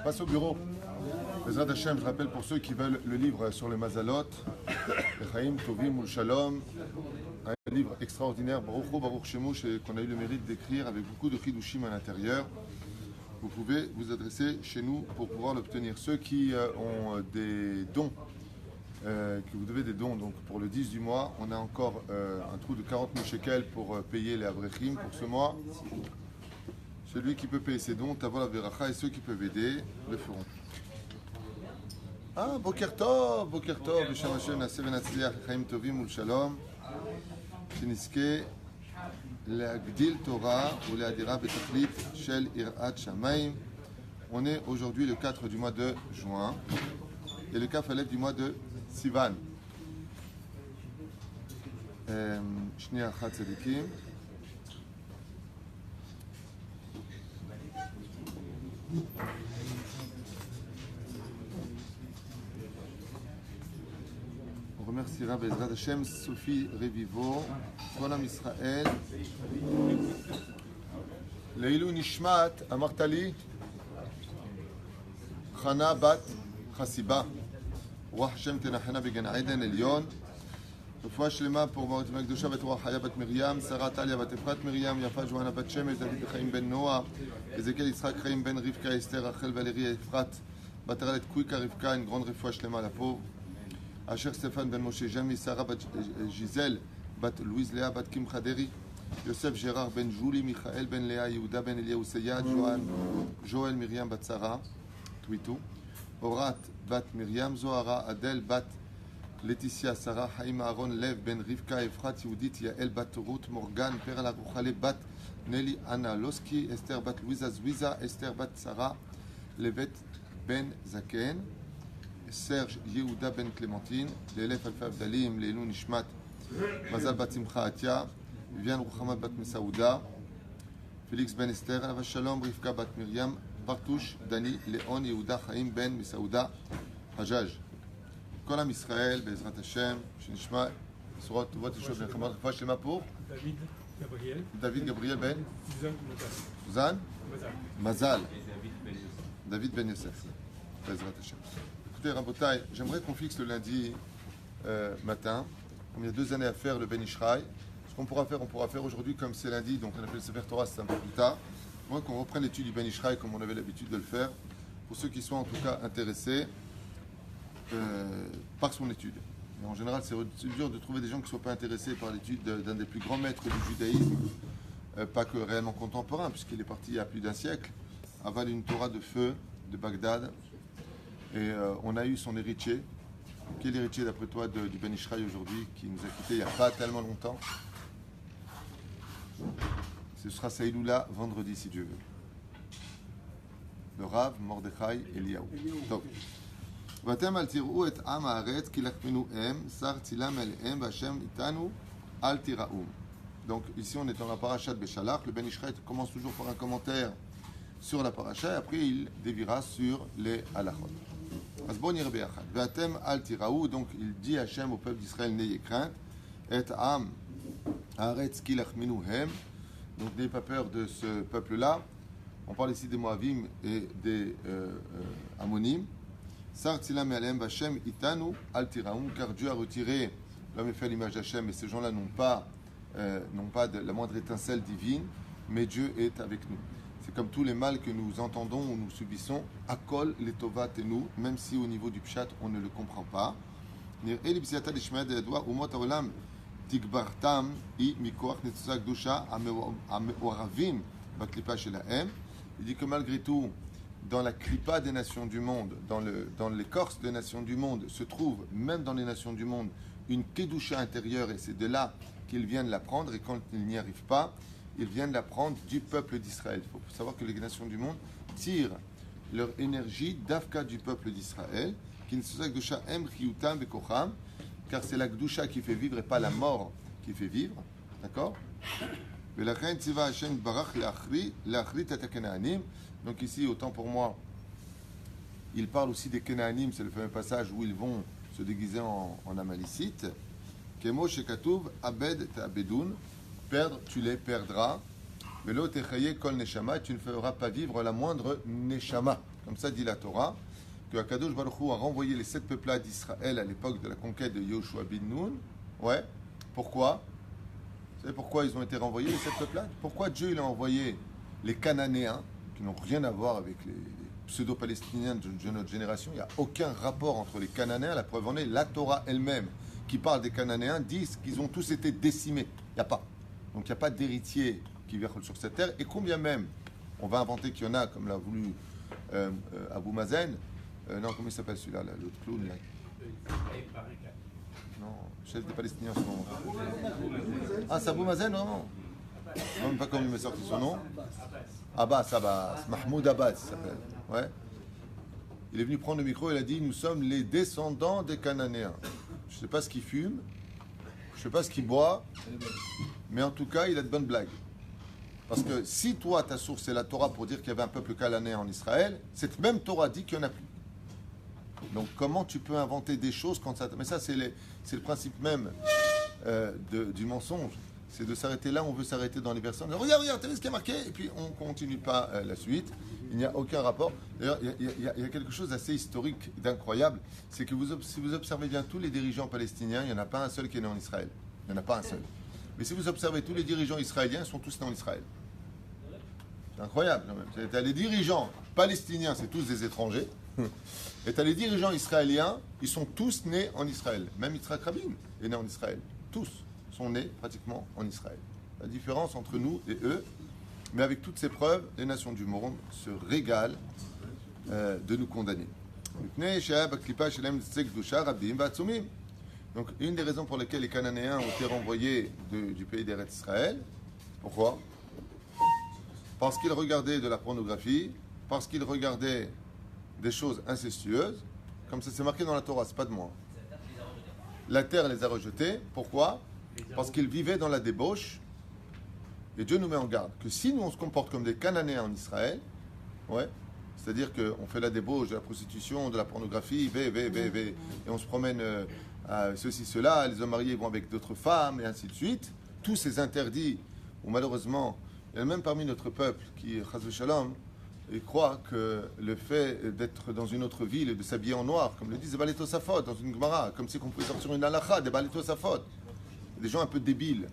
Passe au bureau. Bezrat Hashem, je rappelle pour ceux qui veulent le livre sur les Mazalot, Chaim Tovim ou Shalom, un livre extraordinaire, Baruch Shemush, qu'on a eu le mérite d'écrire avec beaucoup de chidushim à l'intérieur. Vous pouvez vous adresser chez nous pour pouvoir l'obtenir. Ceux qui ont des dons, que vous devez des dons, donc pour le 10 du mois, on a encore un trou de 40 000 shekels pour payer les avrechim pour ce mois. Celui qui peut payer ses dons, Tavol Averacha, et ceux qui peuvent aider le feront. Ah, Boker Tov, B'Shem Hashem, Naseh v'Natzliach, Chaim Tovim u'Shalom, שנזכה להגדיל תורה ולהדירה בתכלית של יראת שמיים. On est aujourd'hui le 4 du mois de juin et le Kaf Aleph du mois de Sivan. שנייה אחת צדיקים. On remerciera Bezrat Hashem, Sophie Revivo, Kolam Israël. Leilou Nishmat, Amartali, Chana Bat Chassiba, Roi Hashem Tenachana Began Aiden Elion, רפואה שלמה pour Morit Magdusha בת רוח חיה בת מרים, שרה טליה בת אפרת מרים, יפה ג'ואנה בת שמש, דוד חיים בן נועה, אזקיאל יצחק חיים בן רבקה, אסתר, רחל ולריה אפרת, בת הרלת קוויקה רבקה, une grande רפואה שלמה לפוב. אשר סטפן בן משה ג'מי, שרה בת ז'יזל, בת לואיז לאה, בת קים חדרי, יוסף ג'רר בן ג'ולי, מיכאל בן לאה, יהודה בן אליהו סייד, ז'ואל מרים בת שרה, טוויטו, אורת בת מרים, זוהרה, אדל בת Laetitia, Sarah, Haïm, Aaron, Lev, Ben, Rivka, Efrat, Yehudit, Yael, Bat, Ruth, Morgan, Perla, Rouchale, Bat, Nelly, Anna, Loski, Esther, Bat, Louisa, Zwiza, Esther, Bat, Sarah, Levet, Ben, Zaken, Serge, Yehuda, Ben, Clémentine, l'élève Alpha Abdalim, Leilou, Nishmat, Mazal, Bat, Simcha, Atia, Viviane, Rouchama, Bat, Messaouda, Félix, Ben, Esther, Alava, Shalom, Rivka, Bat, Myriam, Partouche, Dani, Léon, Yehuda, Haïm, Ben, Messaouda, Hajaj. כל עם ישראל, בעזרת השם, שנשמע בשורות טובות ישועות ונחמות, רפואה שלמה pour דוד גבריאל בן סוזן מזל David Ben Yosef, בעזרת השם. Écoutez, Rabotai, j'aimerais qu'on fixe le lundi matin, comme il y a 2 années à faire le Ben Ishraï. Ce qu'on pourra faire, on pourra faire aujourd'hui comme c'est lundi, donc on appelle le Sefer Torah, c'est un peu plus tard. Moi, qu'on reprenne l'étude du Ben Ishraï comme on avait l'habitude de le faire, pour ceux qui sont en tout cas intéressés par son étude. Et en général, c'est dur de trouver des gens qui ne soient pas intéressés par l'étude d'un des plus grands maîtres du judaïsme, pas que réellement contemporain, puisqu'il est parti il y a plus d'un siècle, aval une Torah de feu de Bagdad. Et on a eu son héritier. Qui est l'héritier d'après toi du Ben Ishraï aujourd'hui, qui nous a quittés il n'y a pas tellement longtemps? Ce sera Saïloula vendredi, si Dieu veut. Le Rav Mordechai Eliyahu. Donc, ואתם אל תראו את עם הארץ כי לחמנו הם, שר צילם אליהם והשם איתנו אל תיראום. Donc ici on est dans la paracha de Béchalach, le Ben Ishraï commence toujours par un commentaire sur la paracha et après il dévira sur les halachot. אז בואו נראה ביחד. ואתם אל תיראו, donc il dit Hachem au peuple d'Israël n'ayez crainte, את עם הארץ כי לחמנו הם, donc n'ayez pas peur de ce peuple-là. On parle ici des Moavim et des Ammonim. Sar Tzilam Alem Vashem Itanu Al Tiraum, car Dieu a retiré l'homme est fait à l'image d'Hachem, et ces gens-là n'ont pas la moindre étincelle divine, mais Dieu est avec nous. C'est comme tous les mal que nous entendons ou nous subissons, Akol Letovat et nous, même si au niveau du Pshat on ne le comprend pas. Nir Elipsiata Lishmael de Edouard, Umot Aolam Tigbartam I Mikoach Netzusa Gdusha Ameoravim Baklipa Shelahem. Il dit que malgré tout, dans la clipa des nations du monde, dans l'écorce des nations du monde, se trouve, même dans les nations du monde, une kedusha intérieure, et c'est de là qu'ils viennent l'apprendre, et quand ils n'y arrivent pas, ils viennent l'apprendre du peuple d'Israël. Il faut savoir que les nations du monde tirent leur énergie d'Afka du peuple d'Israël, car c'est la kedusha qui fait vivre et pas la mort qui fait vivre. D'accord? Donc ici, autant pour moi, il parle aussi des Kénanim, c'est le fameux passage où ils vont se déguiser en Amalicites. Kemo shekatuv abed ta'abedun, perdre, tu les perdras. Velo techaye kol neshama, tu ne feras pas vivre la moindre neshama. Comme ça dit la Torah, que Akadosh Baruch Hu a renvoyé les 7 peuplades d'Israël à l'époque de la conquête de Yoshua bin Nun. Ouais. Pourquoi? Vous savez pourquoi ils ont été renvoyés, les 7 peuplades? Pourquoi Dieu il a envoyé les Cananéens, qui n'ont rien à voir avec les pseudo-palestiniens de notre génération? Il n'y a aucun rapport entre les Cananéens. La preuve en est, la Torah elle-même, qui parle des Cananéens, disent qu'ils ont tous été décimés. Il n'y a pas. Donc il n'y a pas d'héritier qui vient sur cette terre. Et combien même, on va inventer qu'il y en a, comme l'a voulu Abou Mazen, non, comment il s'appelle celui-là, là, l'autre clown là. Non, chef des Palestiniens en ce moment. Ah, c'est Abou Mazen, vraiment? Je ne sais même pas comment il m'a sorti son nom. Abbas, Mahmoud Abbas, il s'appelle. Ouais. Il est venu prendre le micro, il a dit, nous sommes les descendants des Cananéens. Je ne sais pas ce qu'il fume, je ne sais pas ce qu'il boit, mais en tout cas, il a de bonnes blagues. Parce que si toi, ta source, c'est la Torah pour dire qu'il y avait un peuple cananéen en Israël, cette même Torah dit qu'il n'y en a plus. Donc comment tu peux inventer des choses quand ça... Mais ça, c'est le principe même du mensonge. C'est de s'arrêter là, on veut s'arrêter dans les versets. Regarde, t'as vu ce qui est marqué? Et puis on ne continue pas la suite. Il n'y a aucun rapport. D'ailleurs, il y a quelque chose d'assez historique, d'incroyable. C'est que si vous observez bien tous les dirigeants palestiniens, il n'y en a pas un seul qui est né en Israël. Il n'y en a pas un seul. Mais si vous observez tous les dirigeants israéliens, ils sont tous nés en Israël. C'est incroyable quand même. T'as les dirigeants palestiniens, c'est tous des étrangers. Et t'as les dirigeants israéliens, ils sont tous nés en Israël. Même Yitzhak Rabin est né en Israël. Tous sont nés pratiquement en Israël. La différence entre nous et eux, mais avec toutes ces preuves, les nations du monde se régalent de nous condamner. Donc, une des raisons pour lesquelles les Cananéens ont été renvoyés du pays d'Eretz Israël, pourquoi? Parce qu'ils regardaient de la pornographie, parce qu'ils regardaient des choses incestueuses, comme ça c'est marqué dans la Torah, c'est pas de moi. La terre les a rejetés, pourquoi? Parce qu'ils vivaient dans la débauche, et Dieu nous met en garde que si nous on se comporte comme des Cananéens en Israël, ouais, c'est-à-dire qu'on fait la débauche de la prostitution, de la pornographie, et on se promène à ceci, cela, les hommes mariés vont avec d'autres femmes, et ainsi de suite, tous ces interdits, où malheureusement, il y en a même parmi notre peuple qui, chas v'shalom, et croit que le fait d'être dans une autre ville et de s'habiller en noir, comme le disent des Baalei Tosafot dans une Gemara, comme si on pouvait sortir une halakha, des Baalei Tosafot, des gens un peu débiles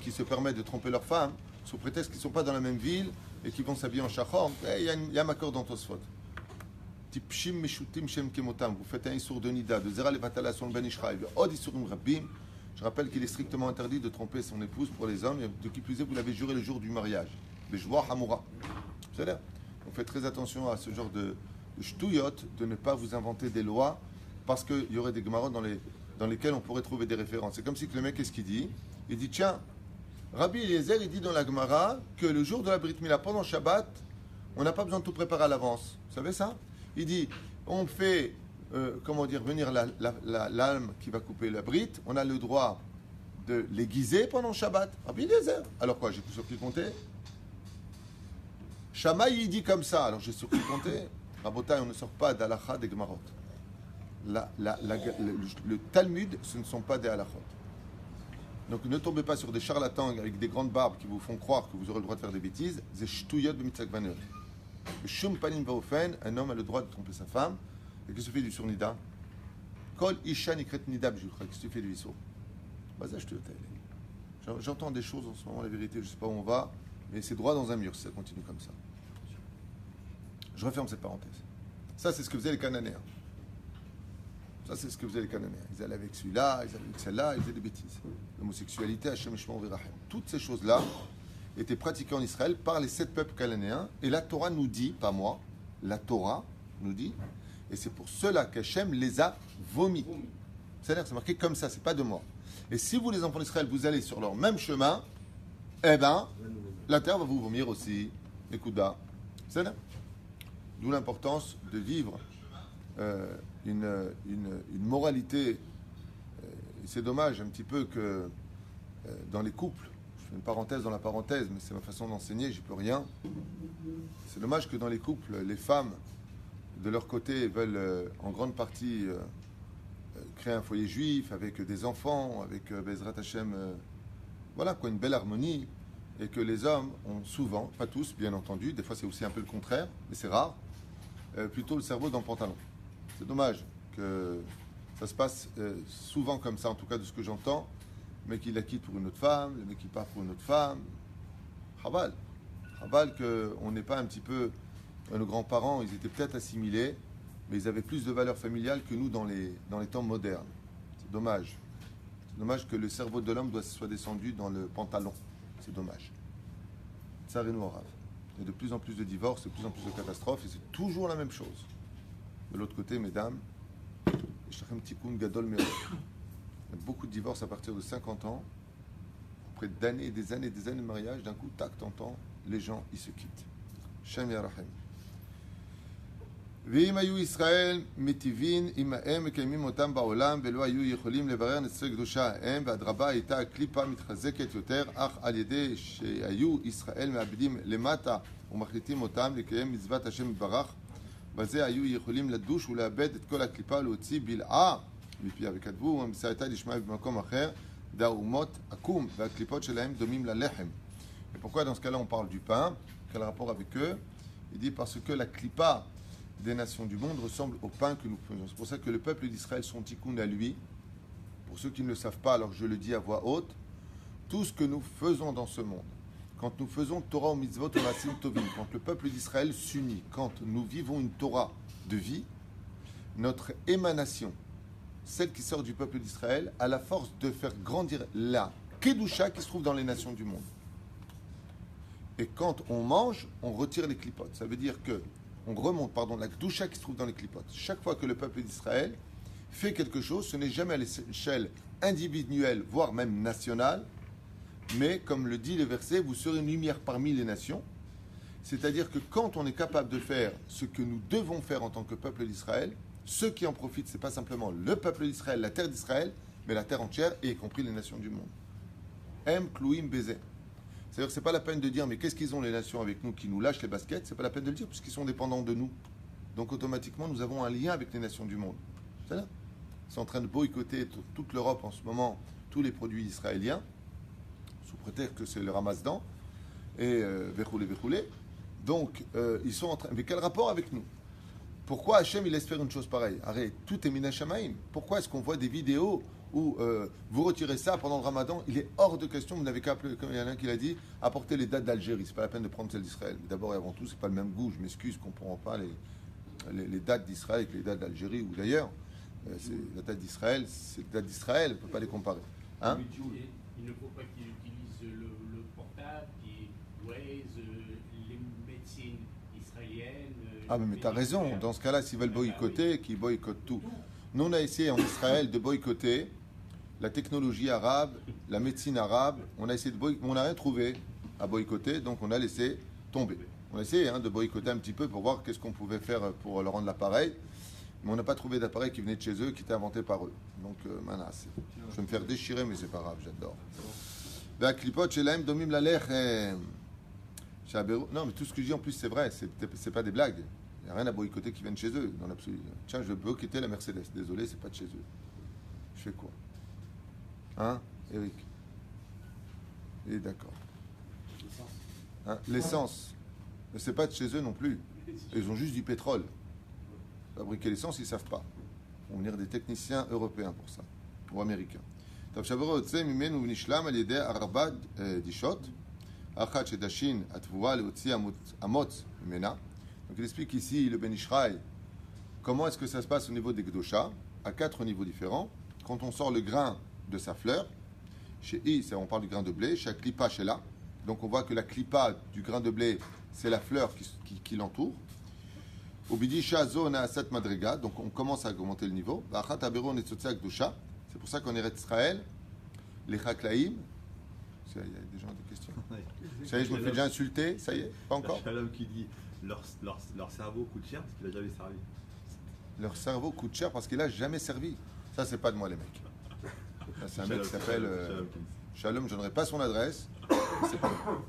qui se permettent de tromper leurs femmes sous prétexte qu'ils ne sont pas dans la même ville et qui vont s'habiller en shachor. Il y a un accord dans Tosfot. Tipshim meshutim shem kemotam. Vous faites un issour de nida, de zera levatala son ben ishraï, de od issurim rabbim. Je rappelle qu'il est strictement interdit de tromper son épouse pour les hommes, et de qui plus est, vous l'avez juré le jour du mariage. Bejvoa hamoura. Vous savez, donc faites très attention à ce genre de shtouyot, de ne pas vous inventer des lois, parce qu'il y aurait des gemarot dans lesquels on pourrait trouver des références. C'est comme si le mec, qu'est-ce qu'il dit? Il dit, tiens, Rabbi Eliezer, il dit dans la Gemara que le jour de la Brit Mila, pendant Shabbat, on n'a pas besoin de tout préparer à l'avance. Vous savez ça? Il dit, on fait, venir l'âme qui va couper la Brit, on a le droit de l'aiguiser pendant Shabbat. Rabbi Eliezer. Alors quoi, j'ai sur qui compter? Shammai, il dit comme ça, alors j'ai sur qui compter? Rabotai, on ne sort pas d'Alacha des Gemarot. Le Talmud, ce ne sont pas des halachot. Donc ne tombez pas sur des charlatans avec des grandes barbes qui vous font croire que vous aurez le droit de faire des bêtises. C'est shtuyot b'mitzakvaner. Shum panim vaofen, un homme a le droit de tromper sa femme. Et qu'est-ce que tu fais du surnida? Kol isha nikret nida b'juchra. Qu'est-ce que tu fais du issour? J'entends des choses en ce moment, la vérité, je ne sais pas où on va, mais c'est droit dans un mur si ça continue comme ça. Je referme cette parenthèse. Ça, c'est ce que faisaient les Cananéens. Ça, c'est ce que faisaient les Cananéens. Ils allaient avec celui-là, ils allaient avec celle-là, ils faisaient des bêtises. L'homosexualité, Hashem Shema Virachem. Toutes ces choses-là étaient pratiquées en Israël par les 7 peuples cananéens. Et la Torah nous dit, pas moi, la Torah nous dit, et c'est pour cela qu'Hachem les a vomis. C'est-à-dire, c'est marqué comme ça, c'est pas de moi. Et si vous, les enfants d'Israël, vous allez sur leur même chemin, eh ben, la terre va vous vomir aussi. Écoute-là. C'est-à-dire, d'où l'importance de vivre une moralité. C'est dommage un petit peu que dans les couples, je fais une parenthèse dans la parenthèse, mais c'est ma façon d'enseigner, j'y peux rien. C'est dommage que dans les couples, les femmes, de leur côté, veulent en grande partie créer un foyer juif avec des enfants, avec Bezrat Hashem, voilà quoi, une belle harmonie, et que les hommes ont souvent, pas tous bien entendu, des fois c'est aussi un peu le contraire, mais c'est rare, plutôt le cerveau dans le pantalon. C'est dommage que ça se passe souvent comme ça, en tout cas de ce que j'entends. Le mec il la quitte pour une autre femme, le mec il part pour une autre femme. Chabal. Chabal qu'on n'ait pas un petit peu. Nos grands-parents, ils étaient peut-être assimilés, mais ils avaient plus de valeur familiale que nous dans les temps modernes. C'est dommage. C'est dommage que le cerveau de l'homme soit descendu dans le pantalon. C'est dommage. Ça nous rave. Il y a de plus en plus de divorces, de plus en plus de catastrophes, et c'est toujours la même chose. De l'autre côté, mesdames, il y a beaucoup de divorces à partir de 50 ans. Après d'années et des années et des années de mariage, d'un coup, tac, t'entends, les gens, ils se quittent. Shem Yarachem. ואם היו ישראל מטיבין עמהם מקיימים אותם בעולם ולא היו יכולים לברר נישואי קדושה הם ואדרבה הייתה הקליפה מתחזקת יותר אך על ידי שהיו ישראל מאבדים למטה ומחליטים אותם לקיים מצוות השם יתברך בזה היו יכולים לדוש ולאבד את כל הקליפה ולהוציא בלעה מפיה וכתבו ומסייעתא דשמיא במקום אחר דע אומות עקום והקליפות שלהם דומים ללחם. Et pourquoi dans ce cas-là on parle du pain? Quel rapport avec eux? Il dit parce que la clipa des nations du monde ressemble au pain que nous faisons. C'est pour ça que le peuple d'Israël, son tikkun à lui, pour ceux qui ne le savent pas, alors je le dis à voix haute, tout ce que nous faisons dans ce monde, quand nous faisons Torah ou mitzvot ou masim tovim, quand le peuple d'Israël s'unit, quand nous vivons une Torah de vie, notre émanation, celle qui sort du peuple d'Israël, a la force de faire grandir la kedusha qui se trouve dans les nations du monde. Et quand on mange, on retire les clipotes. Ça veut dire que on remonte, la kedusha qui se trouve dans les clipotes. Chaque fois que le peuple d'Israël fait quelque chose, ce n'est jamais à l'échelle individuelle, voire même nationale, mais comme le dit le verset, vous serez une lumière parmi les nations. C'est-à-dire que quand on est capable de faire ce que nous devons faire en tant que peuple d'Israël, ceux qui en profitent, ce n'est pas simplement le peuple d'Israël, la terre d'Israël, mais la terre entière, et y compris les nations du monde. Em Klouim Bézé. C'est-à-dire que ce n'est pas la peine de dire, mais qu'est-ce qu'ils ont les nations avec nous qui nous lâchent les baskets? Ce n'est pas la peine de le dire, puisqu'ils sont dépendants de nous. Donc automatiquement, nous avons un lien avec les nations du monde. C'est là. Ils sont en train de boycotter toute l'Europe en ce moment, tous les produits israéliens, sous prétexte que c'est le Ramadan, et verroulé. Donc, ils sont en train... Mais quel rapport avec nous? Pourquoi Hachem il laisse faire une chose pareille? Arrête, tout est mina shamaim. Pourquoi est-ce qu'on voit des vidéos où vous retirez ça pendant le Ramadan? Il est hors de question, vous n'avez qu'à appeler, comme il y en a un qui l'a dit, apporter les dates d'Algérie. C'est pas la peine de prendre celles d'Israël. Mais d'abord et avant tout, c'est pas le même goût. Je m'excuse qu'on ne comprend pas les dates d'Israël avec les dates d'Algérie ou d'ailleurs. C'est la date d'Israël, c'est la date d'Israël, on ne peut pas les comparer. Hein? Il ne faut pas qu'il utilise le portable, Waze, les médecines israéliennes. Ah mais tu as raison, dans ce cas-là, s'ils veulent boycotter, qu'ils boycottent tout. Nous, on a essayé en Israël de boycotter la technologie arabe, la médecine arabe. On a essayé on n'a rien trouvé à boycotter, donc on a laissé tomber. On a essayé de boycotter un petit peu pour voir qu'est-ce qu'on pouvait faire pour leur rendre l'appareil. Mais on n'a pas trouvé d'appareil qui venait de chez eux, qui était inventé par eux. Donc, manas. Je vais me faire déchirer, mais c'est pas grave, j'adore. Non, mais tout ce que je dis en plus, c'est vrai, c'est pas des blagues. Il n'y a rien à boycotter qui vienne de chez eux, dans l'absolu. Tiens, je veux boycotter la Mercedes. Désolé, c'est pas de chez eux. Je fais quoi? Hein, Eric? Et d'accord. L'essence. Mais c'est pas de chez eux non plus. Ils ont juste du pétrole. Fabriquer l'essence, ils ne savent pas. On va venir des techniciens européens pour ça, ou américains. Donc il explique ici le Ben Ishraï comment est-ce que ça se passe au niveau des Gdosha, à 4 niveaux différents. Quand on sort le grain de sa fleur, chez I, on parle du grain de blé, chez Klipa, chez là. Donc on voit que la Klipa du grain de blé, c'est la fleur qui l'entoure. Donc on commence à augmenter le niveau. C'est pour ça qu'en Eretz Israël, les Chaklaïm, il y a des gens des questions. Ça y est, je me fais déjà insulter, ça y est, pas encore. Shalom qui dit leur cerveau coûte cher parce qu'il n'a jamais servi. Leur cerveau coûte cher parce qu'il n'a jamais servi. Ça, c'est pas de moi, les mecs. Là, c'est un mec qui s'appelle Shalom, je donnerai pas son adresse. C'est pas moi.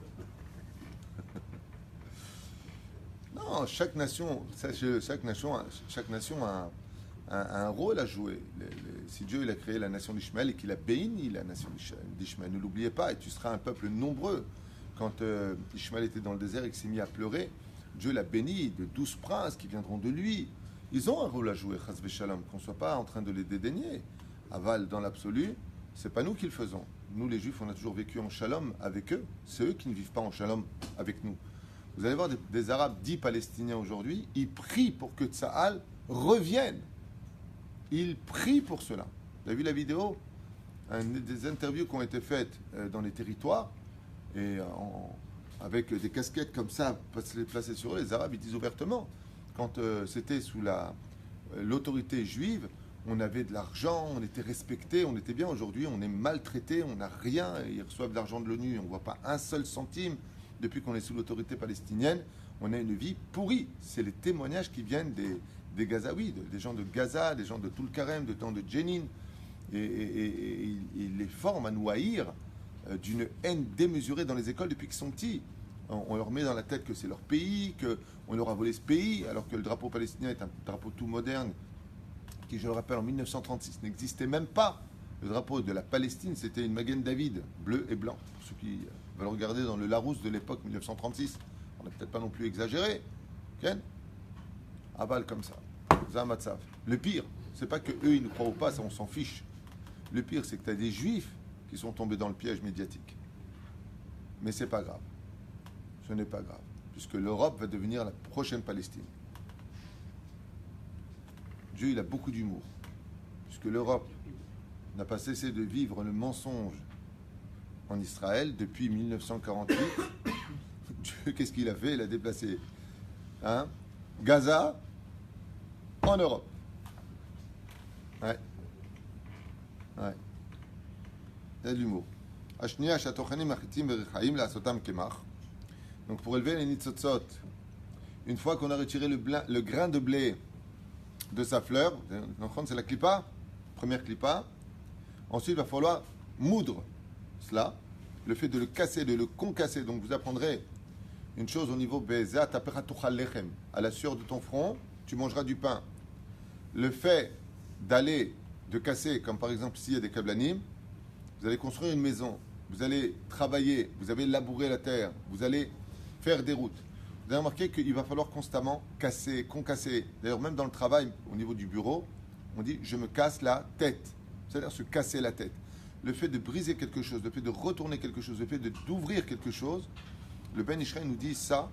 Non, chaque nation a un rôle à jouer. Si Dieu il a créé la nation d'Ishmaël et qu'il a béni la nation d'Ishmaël, ne l'oubliez pas, et tu seras un peuple nombreux. Quand Ishmaël était dans le désert et qu'il s'est mis à pleurer, Dieu l'a béni de 12 princes qui viendront de lui. Ils ont un rôle à jouer, chas v'shalom, qu'on ne soit pas en train de les dédaigner. Aval, dans l'absolu, c'est pas nous qui le faisons. Nous, les Juifs, on a toujours vécu en shalom avec eux. C'est eux qui ne vivent pas en shalom avec nous. Vous allez voir des Arabes dits palestiniens aujourd'hui, ils prient pour que Tsahal revienne. Ils prient pour cela. Vous avez vu la vidéo? Des interviews qui ont été faites dans les territoires, et avec des casquettes comme ça, placées sur eux, les Arabes, ils disent ouvertement, quand c'était sous l'autorité juive, on avait de l'argent, on était respecté, on était bien. Aujourd'hui, on est maltraité, on n'a rien. Ils reçoivent de l'argent de l'ONU, on ne voit pas un seul centime. Depuis qu'on est sous l'autorité palestinienne, on a une vie pourrie. C'est les témoignages qui viennent des Gazaouis, des gens de Gaza, des gens de Toul-Karem, des gens de Jenin. Et ils les forment à nous haïr d'une haine démesurée dans les écoles depuis qu'ils sont petits. On leur met dans la tête que c'est leur pays, qu'on leur a volé ce pays, alors que le drapeau palestinien est un drapeau tout moderne, qui, je le rappelle, en 1936 n'existait même pas. Le drapeau de la Palestine, c'était une Magen David, bleu et blanc. Pour ceux qui veulent regarder dans le Larousse de l'époque 1936, on n'a peut-être pas non plus exagéré. Ken Aval comme ça. Zamatzaf. Le pire, c'est pas que eux ils ne croient ou pas, ça on s'en fiche. Le pire, c'est que tu as des Juifs qui sont tombés dans le piège médiatique. Mais c'est pas grave. Ce n'est pas grave, puisque l'Europe va devenir la prochaine Palestine. Dieu, il a beaucoup d'humour, puisque l'Europe n'a pas cessé de vivre le mensonge en Israël depuis 1948. Dieu, qu'est-ce qu'il a fait? Il a déplacé Gaza en Europe. Ouais. Ouais. Il y a de l'humour. Donc pour élever les nitzotzot, une fois qu'on a retiré le grain de blé de sa fleur, c'est la clipa, première clipa. Ensuite, il va falloir moudre cela, le fait de le casser, de le concasser. Donc vous apprendrez une chose au niveau Bezat, à la sueur de ton front, tu mangeras du pain. Le fait de casser, comme par exemple ici il y a des kablanim, vous allez construire une maison, vous allez travailler, vous allez labourer la terre, vous allez faire des routes. Vous avez remarqué qu'il va falloir constamment casser, concasser. D'ailleurs, même dans le travail, au niveau du bureau, on dit « je me casse la tête ». C'est-à-dire se casser la tête. Le fait de briser quelque chose, le fait de retourner quelque chose, le fait d'ouvrir quelque chose, le Ben Ishraï nous dit ça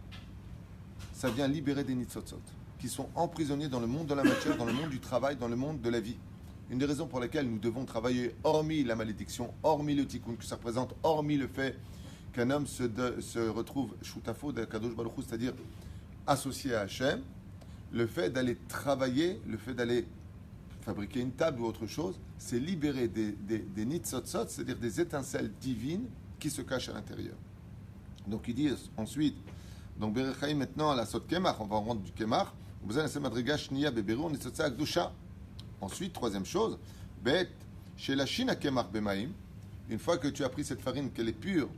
vient libérer des nitzotzot qui sont emprisonnés dans le monde de la matière, dans le monde du travail, dans le monde de la vie. Une des raisons pour lesquelles nous devons travailler, hormis la malédiction, hormis le tikkun que ça représente, hormis le fait qu'un homme se retrouve shutafo de Kadosh Baruch Hu, c'est-à-dire associé à Hachem, le fait d'aller travailler, le fait d'aller fabriquer une table ou autre chose, c'est libérer des nitzotzot, c'est-à-dire des étincelles divines qui se cachent à l'intérieur. Donc il dit ensuite, donc Berechaim maintenant à la sot kemach, on va en rendre du kemach, vous allez madriga shniya beberu nitzotza akdusha. Ensuite, troisième chose, bet chez la Chine à kemach bemaim, une fois que tu as pris cette farine qu'elle est pure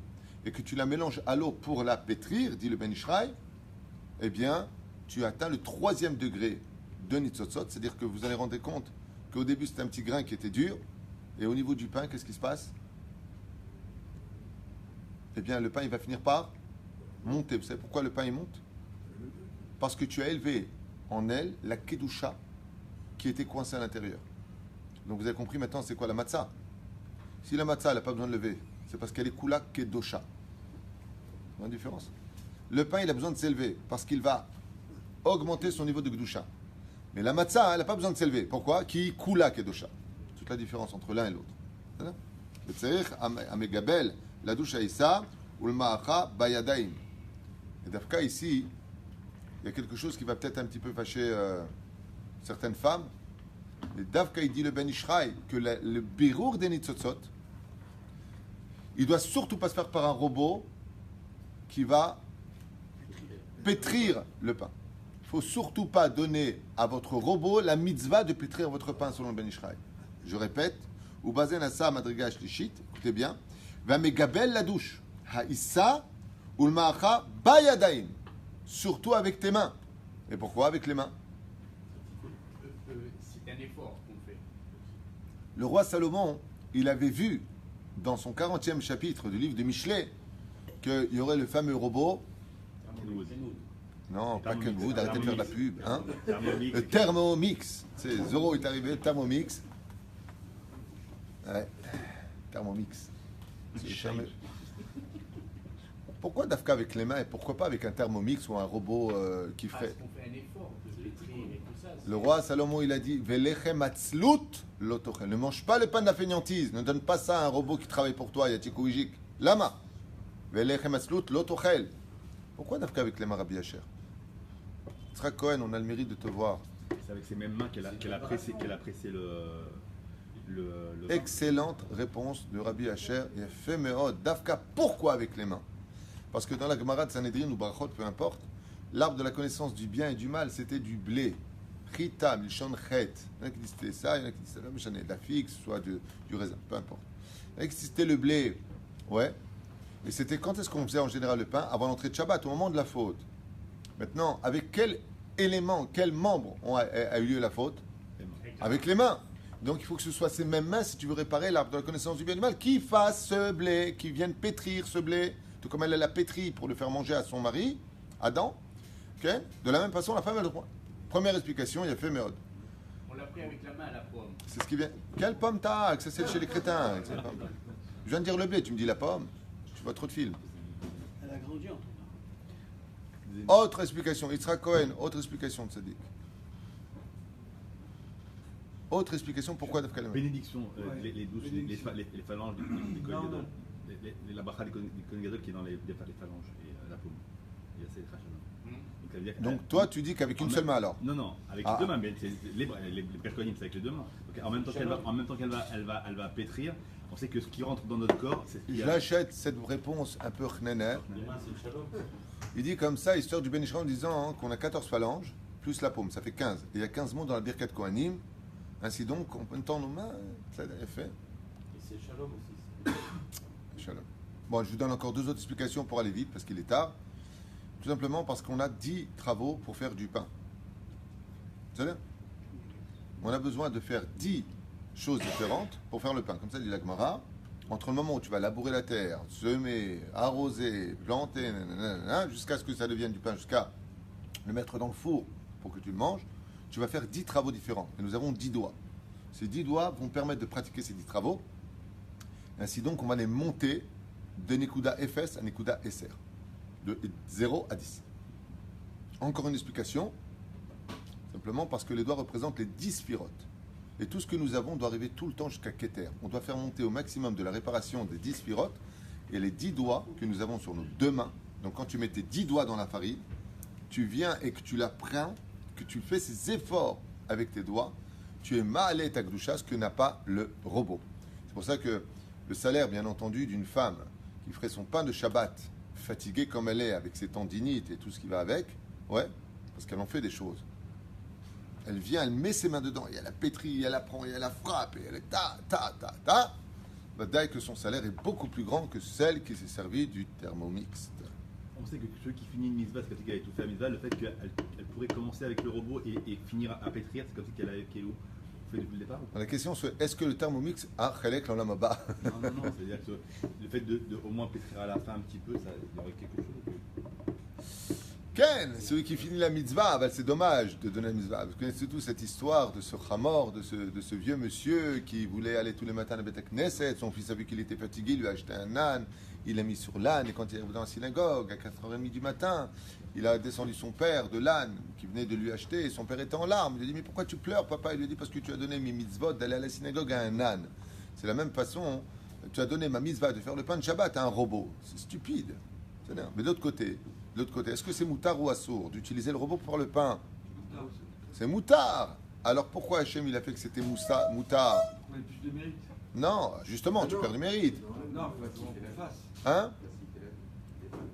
et que tu la mélanges à l'eau pour la pétrir, dit le Ben Ishraï, eh bien, tu atteins le 3e degré de nitzotzot, c'est-à-dire que vous allez rendre compte qu'au début c'était un petit grain qui était dur, et au niveau du pain, qu'est-ce qui se passe? Eh bien, le pain il va finir par monter. Vous savez pourquoi le pain il monte? Parce que tu as élevé en elle la kedusha qui était coincée à l'intérieur. Donc vous avez compris maintenant c'est quoi la matzah. Si la matzah elle n'a pas besoin de lever, c'est parce qu'elle est kula kedosha. Vous voyez la différence? Le pain il a besoin de s'élever parce qu'il va augmenter son niveau de kedusha. Mais la matzah elle n'a pas besoin de s'élever. Pourquoi? Qui kula kedosha. Toute la différence entre l'un et l'autre. Le tzerich amegabel la doucha issa ou le ma'acha bayadaim. Et d'Afka ici, il y a quelque chose qui va peut-être un petit peu fâcher certaines femmes. Et d'Afka il dit le Ben Ishraï que le birour des nitzotzot, il doit surtout pas se faire par un robot qui va pétrir le pain. Il faut surtout pas donner à votre robot la mitzvah de pétrir votre pain selon le Ben Ishraï. Je répète, ou bazen asa madriga shlishit, écoutez bien, va megabel la douche, ha'issa ou le ma'acha bayadaim, surtout avec tes mains. Et pourquoi avec les mains? C'est un effort Le roi Salomon, il avait vu dans son 40e chapitre du livre de Michelet qu'il y aurait le fameux robot. Non, pas Kenwood, arrêtez de faire de la pub. Hein, le Thermomix. C'est Zoro est arrivé, le Thermomix. Ouais, Thermomix. Pourquoi Dafka avec les mains et pourquoi pas avec un Thermomix ou un robot qui ferait. Parce qu'on fait un effort de pétrir et tout ça. Le roi Salomon, il a dit Velechem atzlut lotochel. Ne mange pas le pain de la fainéantise. Ne donne pas ça à un robot qui travaille pour toi, Yatikoujik. Lama. Velechem atzlut lotochel. Pourquoi Dafka avec les mains, Rabbi Asher? Yitzhak Cohen, on a le mérite de te voir. C'est avec ses mêmes mains qu'elle a pressé le vin. Excellente réponse de Rabbi Asher. Et fait meod. Dafka, pourquoi avec les mains? Parce que dans la Gemara de Sanhedrin ou Barachot, peu importe, l'arbre de la connaissance du bien et du mal, c'était du blé. Chitam, lishon chet. Il y en a qui disaient ça, il y en a qui disaient ça, mais de la figue, soit du raisin, peu importe. Il y en a qui c'était le blé. Ouais. Et c'était quand est-ce qu'on faisait en général le pain? Avant l'entrée de Shabbat, au moment de la faute. Maintenant, avec quel élément, quel membre a eu lieu la faute? Avec les mains. Donc il faut que ce soit ces mêmes mains, si tu veux réparer l'arbre de la connaissance du bien et du mal, qui fasse ce blé, qui vienne pétrir ce blé, tout comme elle l'a pétri pour le faire manger à son mari, Adam. Okay? De la même façon, la femme, elle reprend. Première explication, il a fait Méod. On l'a pris avec la main à la pomme. C'est ce qui vient. Quelle pomme t'as? Que ça c'est chez les crétins. Je viens de dire le blé, tu me dis la pomme. Tu vois trop de films. Elle a grandi en tout cas. Autre explication, Yitzhak Cohen, autre explication de Sadiq. Autre explication, pourquoi Dafka Lemon? Bénédiction, les phalanges du Kohen Gadol. La bracha du Kohen Gadol qui est dans les phalanges et la paume. Il y a ces trachas. Donc toi, tu dis qu'avec une seule main alors? Non, avec les deux mains, mais les perconim, c'est avec les deux mains. Donc, en même temps qu'elle va pétrir, on sait que ce qui rentre dans notre corps, c'est ce qui J'achète cette réponse un peu chnéner. Il dit comme ça, histoire du Ben Ishra en disant qu'on a 14 phalanges, plus la paume, ça fait 15. Et il y a 15 mots dans la Birkat Kohanim. Ainsi donc, on peut tendre nos mains, ça est fait. Et c'est Shalom aussi. Shalom. Bon, je vous donne encore deux autres explications pour aller vite, parce qu'il est tard. Tout simplement parce qu'on a 10 travaux pour faire du pain. Vous savez? On a besoin de faire 10 choses différentes pour faire le pain. Comme ça dit la Gemara. Entre le moment où tu vas labourer la terre, semer, arroser, planter, jusqu'à ce que ça devienne du pain, jusqu'à le mettre dans le four pour que tu le manges, tu vas faire 10 travaux différents. Et nous avons 10 doigts. Ces 10 doigts vont permettre de pratiquer ces 10 travaux. Ainsi donc, on va les monter de Nekuda FS à Nekuda SR. De 0 à 10. Encore une explication. Simplement parce que les doigts représentent les 10 sphirotes. Et tout ce que nous avons doit arriver tout le temps jusqu'à Keter. On doit faire monter au maximum de la réparation des 10 sphirotes et les 10 doigts que nous avons sur nos deux mains. Donc quand tu mets tes 10 doigts dans la farine, tu viens et que tu la prends, que tu fais ces efforts avec tes doigts, tu es ma'aleh ta gdusha, ce que n'a pas le robot. C'est pour ça que le salaire, bien entendu, d'une femme qui ferait son pain de Shabbat, fatiguée comme elle est, avec ses tendinites et tout ce qui va avec, ouais, parce qu'elle en fait des choses. Elle vient, elle met ses mains dedans, et elle la pétrit, elle la prend, et elle la frappe, et elle est ta. Bah, que son salaire est beaucoup plus grand que celle qui s'est servie du thermomix. On sait que celui qui finit une mitzvah, c'est comme si elle avait tout fait à la mitzvah, le fait qu'elle pourrait commencer avec le robot et finir à pétrir, c'est comme si qu'elle avait fait depuis le départ. La question c'est, est-ce que le thermomix a chelek l'olam haba? Non, c'est-à-dire que le fait de au moins pétrir à la fin un petit peu, ça il y aurait quelque chose. Ken, celui qui finit la mitzvah, bah, c'est dommage de donner la mitzvah. Vous connaissez tous cette histoire de ce Hamor, de ce vieux monsieur qui voulait aller tous les matins à la Beth Knesset. Son fils a vu qu'il était fatigué, il lui a acheté un âne, il l'a mis sur l'âne, et quand il est arrivé dans la synagogue, à 4h30 du matin, il a descendu son père de l'âne qui venait de lui acheter, et son père était en larmes. Il lui a dit, mais pourquoi tu pleures, papa? Il lui a dit, parce que tu as donné mes mitzvot d'aller à la synagogue à un âne. C'est la même façon, tu as donné ma mitzvah de faire le pain de Shabbat à un robot. C'est stupide. Mais de l'autre côté, est-ce que c'est moutard ou assour d'utiliser le robot pour faire le pain? C'est moutard. Alors pourquoi Hachem il a fait que c'était moutard? On a plus de mérite. Non, justement, tu perds du mérite. Non, il faut qu'on fasse. Hein?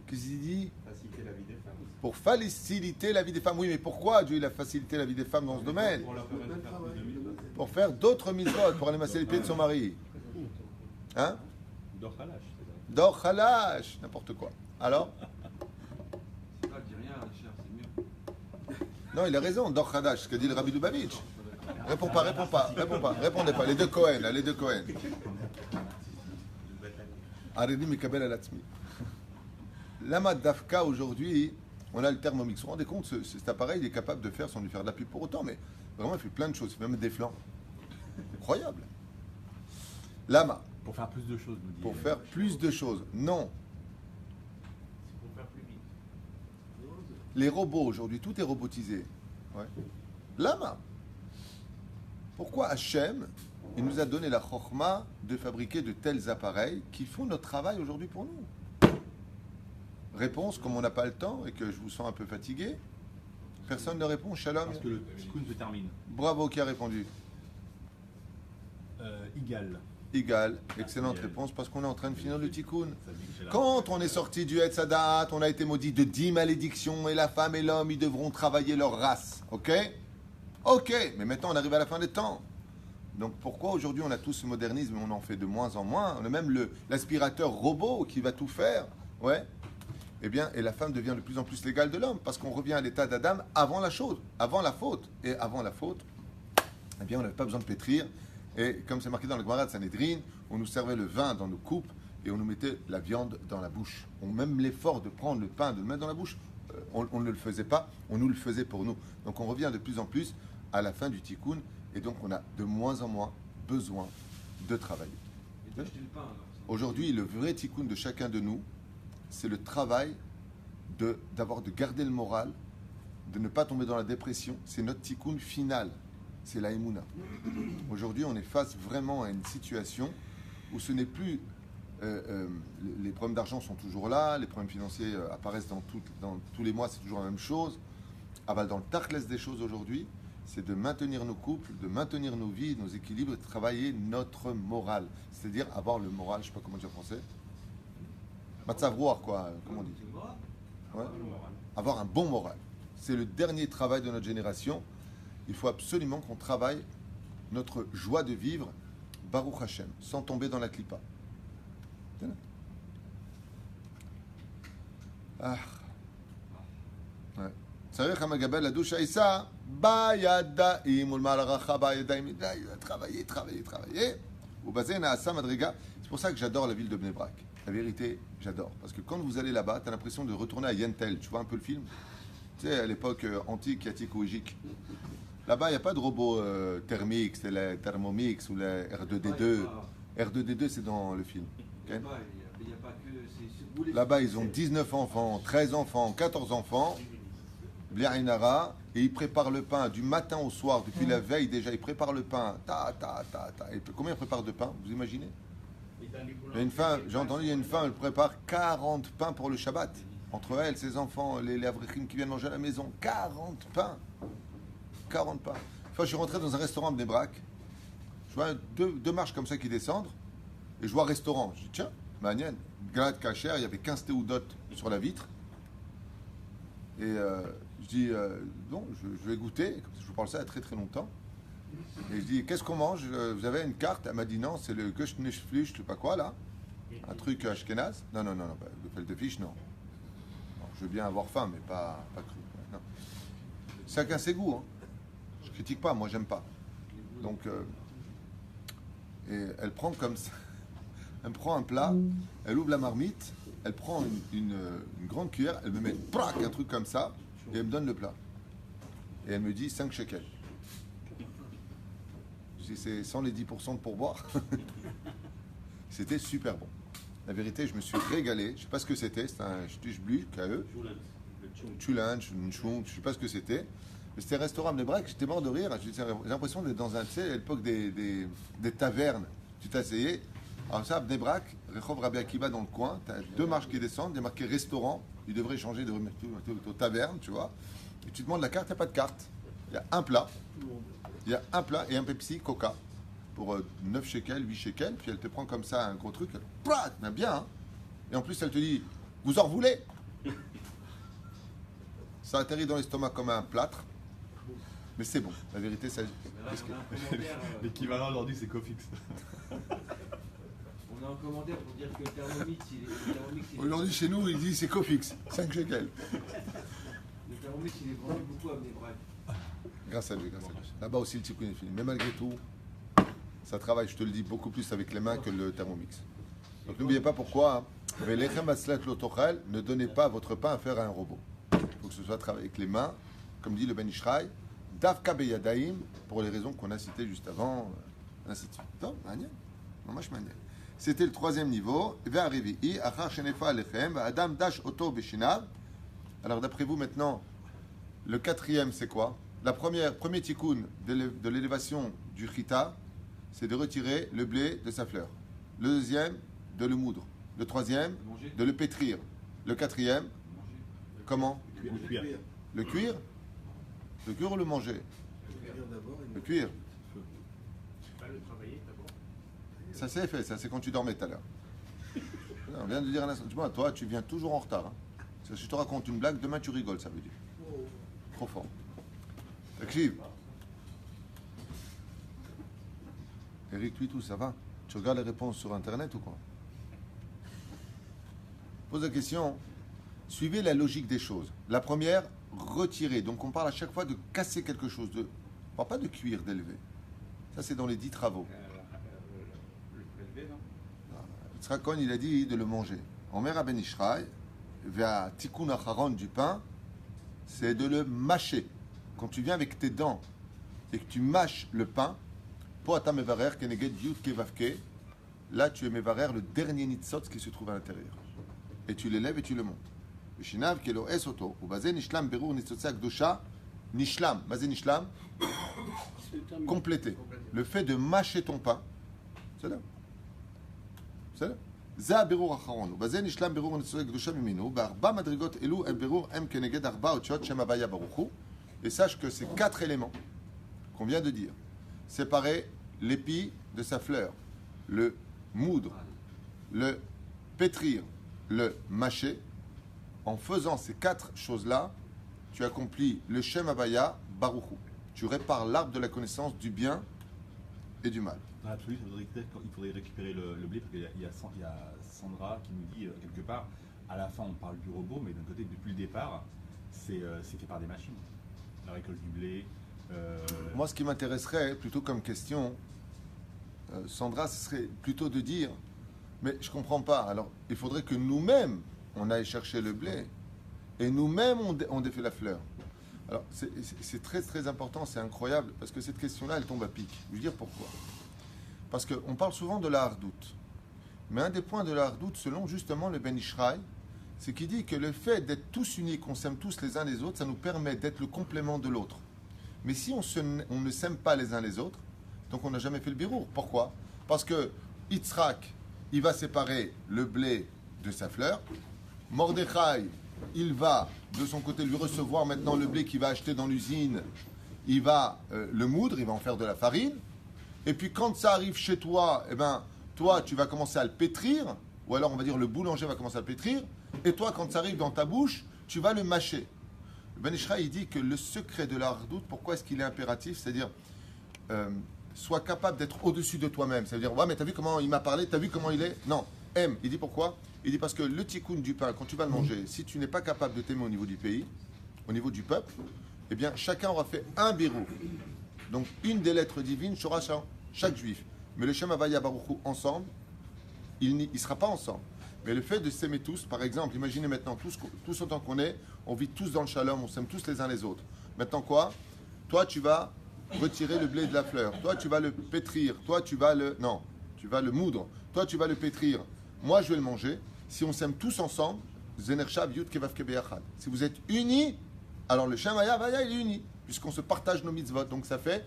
Qu'est-ce qu'il dit? Faciliter la vie des femmes. Pour faciliter la vie des femmes. Oui, mais pourquoi Dieu il a facilité la vie des femmes dans ce domaine? Pour leur permettre de faire plus de mitzvot. Pour faire d'autres mitzvot, pour aller masser les pieds de son mari. Hein? Dor Halash, c'est ça. Dor Halash, n'importe quoi. Alors? C'est pas, dis rien, cher, c'est mieux. Non, il a raison, Dor Halash, ce qu'a dit le Rabbi Lubavitch. Réponds pas, répondez pas. Les deux Cohen, là, les deux Cohen. Aridi Mikabel Alatzmi. Lama Dafka, aujourd'hui, on a le Thermomix. Vous vous rendez compte, cet appareil, il est capable de faire, sans lui faire de la pub pour autant, mais vraiment, il fait plein de choses. Il fait même des flancs. Incroyable. Lama. Pour faire plus de choses, nous dit. Pour faire plus de choses. Non. C'est pour faire plus vite. Les robots, aujourd'hui, tout est robotisé. Ouais. Lama. Pourquoi Hachem, il nous a donné la chokhma de fabriquer de tels appareils qui font notre travail aujourd'hui pour nous? Réponse, comme on n'a pas le temps et que je vous sens un peu fatigué, personne ne répond. Shalom. Parce que le tikkun se termine. Bravo, qui a répondu? Égal. Excellente réponse, parce qu'on est en train de finir le tikkun. Quand on est sorti du Etz Hadat, on a été maudit de 10 malédictions et la femme et l'homme, ils devront travailler leur race. Ok? Ok, mais maintenant on arrive à la fin des temps. Donc pourquoi aujourd'hui on a tout ce modernisme et on en fait de moins en moins? On a même l'aspirateur robot qui va tout faire. Ouais. Eh bien, et la femme devient de plus en plus l'égale de l'homme, parce qu'on revient à l'état d'Adam avant la chose, avant la faute. Et avant la faute, eh bien on n'avait pas besoin de pétrir. Et comme c'est marqué dans le Gemara de Sanhedrin, on nous servait le vin dans nos coupes et on nous mettait la viande dans la bouche. Même l'effort de prendre le pain, de le mettre dans la bouche, on ne le faisait pas, on nous le faisait pour nous. Donc on revient de plus en plus à la fin du tikkun et donc on a de moins en moins besoin de travailler. Aujourd'hui, le vrai tikkun de chacun de nous, c'est le travail de garder le moral, de ne pas tomber dans la dépression. C'est notre tikkun final. C'est la Emouna. Aujourd'hui, on est face vraiment à une situation où ce n'est plus... les problèmes d'argent sont toujours là, les problèmes financiers apparaissent dans tous les mois, c'est toujours la même chose. Dans le tachles des choses aujourd'hui, c'est de maintenir nos couples, de maintenir nos vies, nos équilibres, et de travailler notre morale. C'est-à-dire avoir le moral, je ne sais pas comment dire en français. Matzavroar, quoi, comment on dit? Ouais. Avoir un bon moral. C'est le dernier travail de notre génération. Il faut absolument qu'on travaille notre joie de vivre, Baruch Hashem, sans tomber dans la clipa. Ah. Ouais. Tzarech hamagabel la douche Aïssa, bayadaim ul malaracha bayadaim. Travailler. Au basé naasa madriga. C'est pour ça que j'adore la ville de Bnei Brak. La vérité, j'adore. Parce que quand vous allez là-bas, tu as l'impression de retourner à Yentel. Tu vois un peu le film? Tu sais, à l'époque antique, yatique-ouégique. Là-bas, il n'y a pas de robot thermique, c'est la Thermomix ou la R2D2. R2D2, c'est dans le film. Okay? Là-bas, ils ont 19 enfants, 13 enfants, 14 enfants. Bliarinara, et ils préparent le pain du matin au soir, depuis la veille déjà, ils préparent le pain. Et combien ils préparent de pain, vous imaginez? Il y a une femme, j'ai entendu, il y a une femme, elle prépare 40 pains pour le Shabbat. Entre elle, ses enfants, les avrichim qui viennent manger à la maison. 40 pains. 40 pains. Une fois, je suis rentré dans un restaurant à Bnei Brak. Je vois deux marches comme ça qui descendent. Et je vois un restaurant. Je dis, tiens, Manian, Galad Kacher, il y avait 15 théoudotes sur la vitre. Et je dis, non, je vais goûter. Comme ça, je vous parle ça il y a très très longtemps. Et je dis, qu'est-ce qu'on mange? Vous avez une carte? Elle m'a dit, non, c'est le Göschnechflüsch, je sais pas quoi là. Un truc ashkenaz. Non, le Gefilte non. Je veux bien avoir faim, mais pas cru. Non. Chacun ses goûts. Hein. Je critique pas, moi j'aime pas. Donc, et elle prend comme ça. Elle prend un plat, elle ouvre la marmite, elle prend une grande cuillère, elle me met un truc comme ça, et elle me donne le plat. Et elle me dit 5 shekels. Je dis, c'est sans les 10% de pourboire. C'était super bon. La vérité, je me suis régalé. Je ne sais pas ce que c'était. C'était un Stüchblü, KE. Chulunch, je ne sais pas ce que c'était. Mais c'était un restaurant de Brak. J'étais mort de rire. J'ai l'impression d'être dans à l'époque des tavernes. Tu t'asseyais. Alors ça, Bnei Brak, Rechov Rabbi Akiva dans le coin. Tu as 2 marches qui descendent. Il y a marqué restaurant. Il devrait changer de remettre aux tavernes, tu vois. Et tu demandes la carte, il n'y a pas de carte. Il y a un plat. Il y a un plat et un Pepsi Coca. Pour 9 shekels, 8 shekels, puis elle te prend comme ça un gros truc, elle bien, hein. Et en plus elle te dit, vous en voulez? Ça atterrit dans l'estomac comme un plâtre, mais c'est bon, la vérité c'est... L'équivalent aujourd'hui c'est Cofix. On a un commentaire pour dire que le Thermomix, Aujourd'hui chez nous il dit c'est Cofix, 5 shekels. Le Thermomix il est vendu beaucoup à Bnei Brak. Grâce à Dieu, grâce à Dieu. Là-bas aussi, le tikkun est fini. Mais malgré tout, ça travaille, je te le dis, beaucoup plus avec les mains que le thermomix. Donc n'oubliez pas pourquoi. Ne donnez pas votre pain à faire à un robot. Il faut que ce soit travaillé avec les mains, comme dit le Ben Ishraï, Davka Beyadaim, pour les raisons qu'on a citées juste avant, ainsi de suite. Donc, mamash maniel. C'était le troisième niveau. Alors d'après vous maintenant, le quatrième c'est quoi? Premier tikkun de l'élévation du chita, c'est de retirer le blé de sa fleur. Le deuxième, de le moudre. Le troisième, de le pétrir. Le quatrième, comment? Le cuir. Le cuire? Le cuire ou le manger? Le cuire. Pas le travailler d'abord. Ça c'est fait, ça c'est quand tu dormais tout à l'heure. On vient de dire un instant, toi tu viens toujours en retard. Hein. Si je te raconte une blague, demain tu rigoles, ça veut dire. Trop fort. Écrive. Eric, lui tout, ça va? Tu regardes les réponses sur internet ou quoi? Pose la question, suivez la logique des choses. La première, retirer. Donc on parle à chaque fois de casser quelque chose. On ne parle pas de cuire, d'élever. Ça c'est dans les 10 travaux. Le prélevé, non? Yitzhak Cohen, il a dit de le manger. Omer Ben Ishraï, vers tikkun acharon du pain, c'est de le mâcher. Quand tu viens avec tes dents et que tu mâches le pain, pour ata mevarer keneged yud kevavke, là tu es mevarer le dernier nitzot qui se trouve à l'intérieur. Et tu l'élèves et tu le montes. Vishinav kelo esoto, ou bazé nishlam berur nitzotsa kdosha, nishlam, bazé nishlam, complété. Le fait de mâcher ton pain, c'est là. C'est là. זה הבירור האחרון, ובזה נשלם בירור ניצולי קדושה ממנו, בארבע מדרגות אלו הם בירור הם כנגד ארבע אותיות שם הוויה ברוך הוא, et sache que ces 4 éléments qu'on vient de dire, séparer l'épi de sa fleur, le moudre, le pétrir, le mâcher, en faisant ces 4 choses-là, tu accomplis le Shem Havaya Baruch Hu. Tu répares l'arbre de la connaissance du bien et du mal. Dans l'absolu, il faudrait récupérer le blé, parce qu'il y a Sandra qui nous dit quelque part, à la fin on parle du robot, mais d'un côté, depuis le départ, c'est fait par des machines. La récolte du blé. Moi, ce qui m'intéresserait, plutôt comme question, Sandra, ce serait plutôt de dire, mais je ne comprends pas, alors il faudrait que nous-mêmes, on aille chercher le blé, et nous-mêmes, on défait la fleur. Alors, c'est très très important, c'est incroyable, parce que cette question-là, elle tombe à pic. Je veux dire pourquoi. Parce qu'on parle souvent de la hardoute. Mais un des points de la hardoute, selon justement le Ben Ishraï, c'est qu'il dit que le fait d'être tous unis, qu'on s'aime tous les uns les autres, ça nous permet d'être le complément de l'autre. Mais si on ne s'aime pas les uns les autres, donc on n'a jamais fait le birour. Pourquoi? Parce que Yitzhak, il va séparer le blé de sa fleur. Mordechai, il va de son côté lui recevoir maintenant le blé qu'il va acheter dans l'usine. Il va le moudre, il va en faire de la farine. Et puis quand ça arrive chez toi, eh ben, toi tu vas commencer à le pétrir, ou alors on va dire le boulanger va commencer à le pétrir, et toi quand ça arrive dans ta bouche, tu vas le mâcher. Ben Ishraï, il dit que le secret de la hardoute, pourquoi est-ce qu'il est impératif? C'est-à-dire, sois capable d'être au-dessus de toi-même. C'est-à-dire, ouais, mais t'as vu comment il m'a parlé, t'as vu comment il est? Non, aime. Il dit pourquoi? Il dit parce que le tikkun du pain, quand tu vas le manger, si tu n'es pas capable de t'aimer au niveau du pays, au niveau du peuple, eh bien, chacun aura fait un birou. Donc, une des lettres divines sera chaque juif. Mais le Shem Havaya Baruch Hu ensemble, il ne sera pas ensemble. Mais le fait de s'aimer tous, par exemple, imaginez maintenant, tous autant qu'on est, on vit tous dans le shalom, on s'aime tous les uns les autres. Maintenant quoi? Toi, tu vas retirer le blé de la fleur. Toi, tu vas le pétrir. Toi, tu vas le... Non, tu vas le moudre. Toi, tu vas le pétrir. Moi, je vais le manger. Si on s'aime tous ensemble, Zenershav Yud Kevavke Beyachad. Si vous êtes unis, alors le Shem Havaya, il est uni, puisqu'on se partage nos mitzvot. Donc ça fait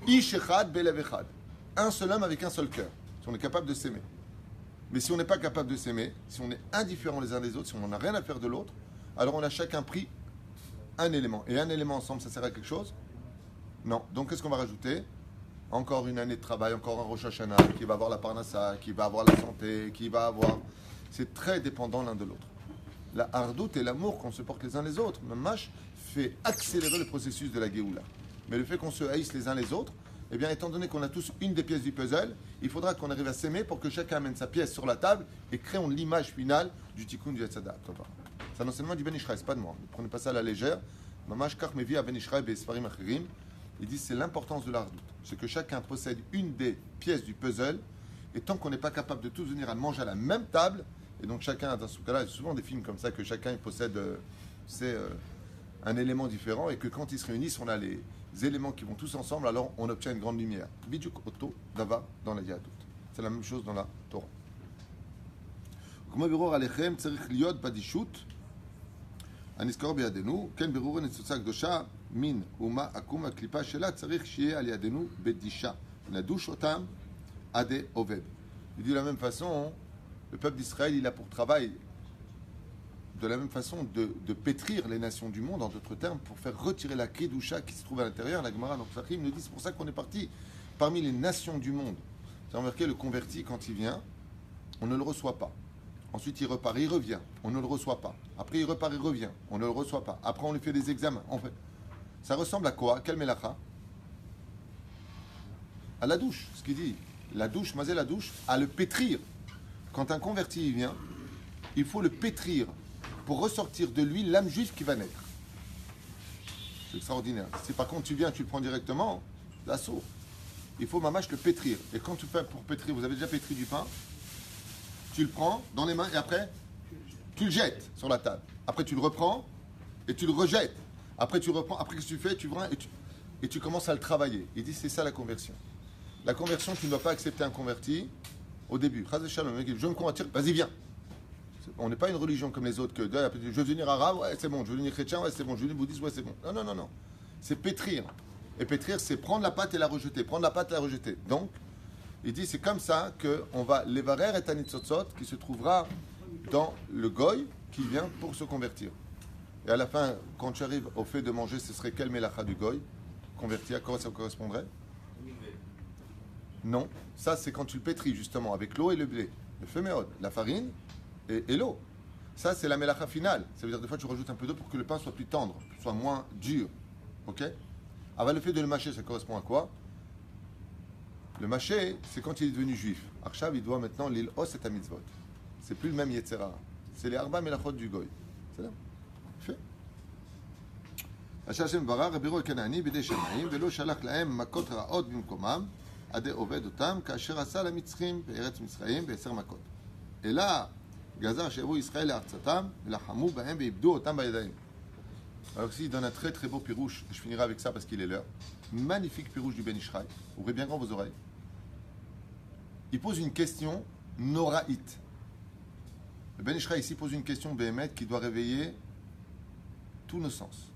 Ish Echad Belev Echad. Un seul homme avec un seul cœur. Si on est capable de s'aimer. Mais si on n'est pas capable de s'aimer, si on est indifférents les uns des autres, si on n'en a rien à faire de l'autre, alors on a chacun pris un élément. Et un élément ensemble, ça sert à quelque chose? Non. Donc qu'est-ce qu'on va rajouter? Encore une année de travail, encore un Rosh Hashanah, qui va avoir la parnassa, qui va avoir la santé, qui va avoir... C'est très dépendant l'un de l'autre. La hardoute et l'amour qu'on se porte les uns les autres, Mamash, fait accélérer le processus de la Géoula. Mais le fait qu'on se haïsse les uns les autres, eh bien, étant donné qu'on a tous une des pièces du puzzle, il faudra qu'on arrive à s'aimer pour que chacun amène sa pièce sur la table et créons l'image finale du tikkun du Yetzada. C'est un enseignement du Ben Ishraï, c'est pas de moi. Ne prenez pas ça à la légère. Mamash kach mevi à Ben Ishraï be'esfarim achirim. Il dit c'est l'importance de l'ardoute. C'est que chacun possède une des pièces du puzzle, et tant qu'on n'est pas capable de tous venir à manger à la même table, et donc chacun, dans ce cas-là, il y a souvent des films comme ça, que chacun il possède un élément différent, et que quand ils se réunissent, on a les éléments qui vont tous ensemble, alors on obtient une grande lumière. Bidjuk Otto Dava dans la Yahadut. C'est la même chose dans la Torah. כמו בירור עליכם צריך להיות בדישות הנזכר בידינו, כן בירור הניצוצה הקדושה מין אומה עקום הקליפה שלה צריך שיהיה על ידינו בדישה. נדוש אותם עד עובד. Il dit de la même façon, le peuple d'Israël, il a pour travail de la même façon de pétrir les nations du monde, en d'autres termes, pour faire retirer la kedusha qui se trouve à l'intérieur. La Gemara, donc Sachim nous dit, c'est pour ça qu'on est parti parmi les nations du monde. C'est remarqué, le converti, quand il vient, on ne le reçoit pas. Ensuite, il repart, il revient, on ne le reçoit pas. Après, il repart, il revient, on ne le reçoit pas. Après, on lui fait des examens. Ça ressemble à quoi? Quel mélacha? À la douche, ce qu'il dit. La douche, maser la douche, à le pétrir. Quand un converti vient, il faut le pétrir pour ressortir de lui l'âme juive qui va naître. C'est extraordinaire. Si par contre tu viens, tu le prends directement, l'assaut. Il faut mamache le pétrir. Et quand tu fais pour pétrir, vous avez déjà pétri du pain, tu le prends dans les mains et après, tu le jettes sur la table. Après, tu le reprends et tu le rejettes. Après, tu reprends. Après, qu'est-ce que tu fais? Tu viens et tu commences à le travailler. Il dit, c'est ça la conversion. La conversion, tu ne dois pas accepter un converti au début. Je veux me convertir, vas-y, viens. On n'est pas une religion comme les autres que je veux devenir arabe, ouais, c'est bon. Je veux devenir chrétien, ouais, c'est bon. Je veux devenir bouddhiste, ouais, c'est bon. Non, non, non, non. C'est pétrir. Et pétrir, c'est prendre la pâte et la rejeter. Prendre la pâte et la rejeter. Donc, il dit, c'est comme ça qu'on va l'évarer et tanitzotzot qui se trouvera dans le goy qui vient pour se convertir. Et à la fin, quand tu arrives au fait de manger, ce serait quel mélacha du goy? Converti, à quoi ça correspondrait? Non. Ça, c'est quand tu le pétris, justement, avec l'eau et le blé. Le féméod, la farine et l'eau. Ça, c'est la mélacha finale. Ça veut dire, des fois, tu rajoutes un peu d'eau pour que le pain soit plus tendre, soit moins dur. Ok? Alors, le fait de le mâcher, ça correspond à quoi? Le mâcher, c'est quand il est devenu juif. Arshav, il doit maintenant l'il os et mitzvot. C'est plus le même Yetzera. C'est les arba melachot du goy. C'est là. Fait. Hashem bara, Rabiro Kanani, bidei shemaim, velo shalach lahem makot raot bimkomam, ade oved otam, kasher asa la mitzrim, be'eretz mitzrayim, be'eser makot. Et là, gazar shevu Israël artzatam, v'lachamu bahem, ve'ibdu otam ba'yadayim. Alors ici, il donne un très très beau pirouche, je finirai avec ça parce qu'il est l'heure. Magnifique pirouche du Ben Ishraï. Ouvrez bien grand vos oreilles. Il pose une question noraïte. Le Ben Ishraï ici pose une question béhémeth qui doit réveiller tous nos sens.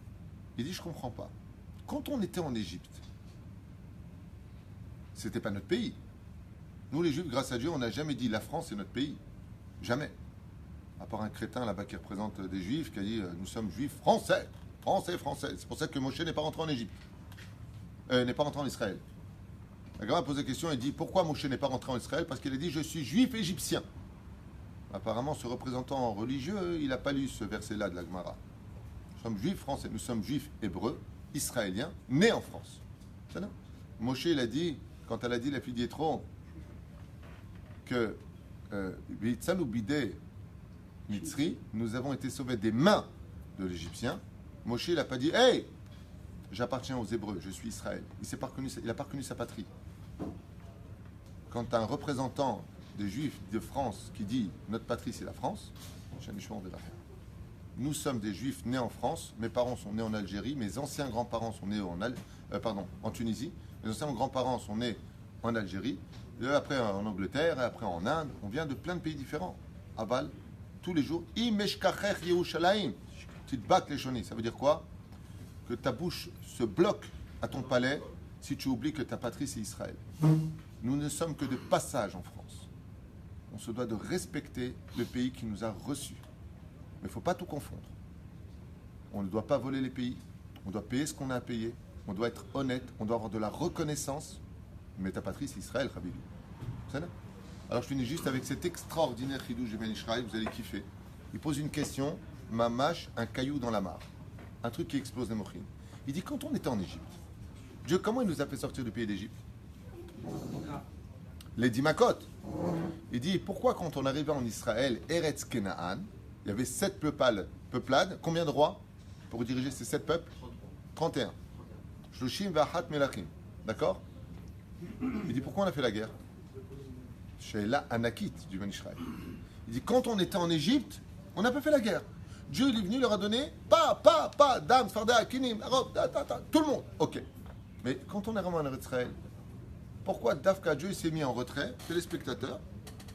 Il dit, je ne comprends pas. Quand on était en Égypte, c'était pas notre pays. Nous les Juifs, grâce à Dieu, on n'a jamais dit la France est notre pays. Jamais. À part un crétin là-bas qui représente des Juifs, qui a dit nous sommes Juifs français. Français, français. C'est pour ça que Moshe n'est pas rentré en Égypte. N'est pas rentré en Israël. La Gemara pose la question et dit pourquoi Moshe n'est pas rentré en Israël? Parce qu'il a dit je suis juif égyptien. Apparemment, ce représentant religieux, il n'a pas lu ce verset-là de la Gemara. Nous sommes juifs français, nous sommes juifs hébreux, israéliens, nés en France. C'est ça. Moshe, il a dit, quand elle a dit la fille d'Yétro, que Mitzri, nous avons été sauvés des mains de l'Égyptien. Moshe, il n'a pas dit hey, j'appartiens aux Hébreux, je suis Israël. Il n'a pas reconnu sa patrie. Quand un représentant des Juifs de France qui dit notre patrie c'est la France, nous sommes des Juifs nés en France, mes parents sont nés en Algérie, mes anciens grands-parents sont nés en Tunisie, mes anciens grands-parents sont nés en Algérie, et après en Angleterre, et après en Inde, on vient de plein de pays différents. Aval, tous les jours, Imeshkachech Yerushalayim, Titbak Leshoni, ça veut dire quoi? Que ta bouche se bloque à ton palais si tu oublies que ta patrie c'est Israël. Nous ne sommes que de passage en France. On se doit de respecter le pays qui nous a reçus. Mais il ne faut pas tout confondre. On ne doit pas voler les pays. On doit payer ce qu'on a à payer. On doit être honnête. On doit avoir de la reconnaissance. Mais ta patrie c'est Israël, Habibi. C'est ça? Alors je finis juste avec cet extraordinaire chidouche de Ben Ishraï, vous allez kiffer. Il pose une question, mamache, un caillou dans la mare. Un truc qui explose les mochines. Il dit, quand on était en Égypte, Dieu, comment il nous a fait sortir du pays d'Égypte? Les 10 makot. Il dit, pourquoi quand on arrivait en Israël, Eretz Kenaan, il y avait 7 peuplades, combien de rois pour diriger ces 7 peuples? 31. Shloshim ve'achat melachim. D'accord? Il dit pourquoi on a fait la guerre? Sheila Anakit du Ben Israël. Il dit quand on était en Égypte, on n'a pas fait la guerre. Dieu il est venu, il leur a donné pas, Dam, Sfarda, Kinim, Arab, tout le monde. Ok. Mais quand on est vraiment en Israël, pourquoi Dafka Dieu il s'est mis en retrait? Téléspectateur,